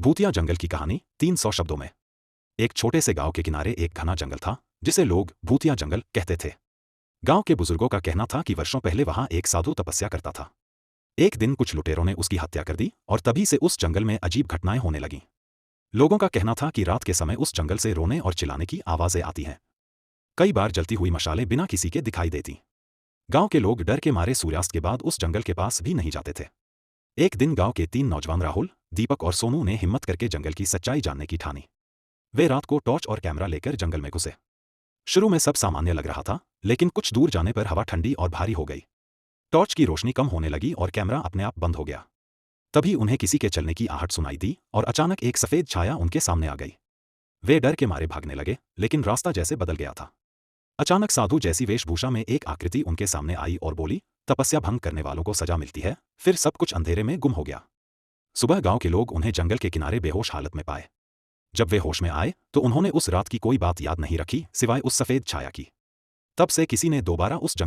भूतिया जंगल की कहानी 300 शब्दों में। एक छोटे से गांव के किनारे एक घना जंगल था जिसे लोग भूतिया जंगल कहते थे। गांव के बुजुर्गों का कहना था कि वर्षों पहले वहां एक साधु तपस्या करता था। एक दिन कुछ लुटेरों ने उसकी हत्या कर दी और तभी से उस जंगल में अजीब घटनाएं होने लगीं। लोगों का कहना था कि रात के समय उस जंगल से रोने और चिल्लाने की आवाजें आती हैं। कई बार जलती हुई मशालें बिना किसी के दिखाई देती। गांव के लोग डर के मारे सूर्यास्त के बाद उस जंगल के पास भी नहीं जाते थे। एक दिन गांव के 3 नौजवान राहुल, दीपक और सोनू ने हिम्मत करके जंगल की सच्चाई जानने की ठानी। वे रात को टॉर्च और कैमरा लेकर जंगल में घुसे। शुरू में सब सामान्य लग रहा था, लेकिन कुछ दूर जाने पर हवा ठंडी और भारी हो गई। टॉर्च की रोशनी कम होने लगी और कैमरा अपने आप बंद हो गया। तभी उन्हें किसी के चलने की आहट सुनाई दी और अचानक एक सफेद छाया उनके सामने आ गई। वे डर के मारे भागने लगे, लेकिन रास्ता जैसे बदल गया था। अचानक साधु जैसी वेशभूषा में एक आकृति उनके सामने आई और बोली, तपस्या भंग करने वालों को सजा मिलती है। फिर सब कुछ अंधेरे में गुम हो गया। सुबह गांव के लोग उन्हें जंगल के किनारे बेहोश हालत में पाए। जब वे होश में आए तो उन्होंने उस रात की कोई बात याद नहीं रखी सिवाय उस सफेद छाया की। तब से किसी ने दोबारा उस जंगल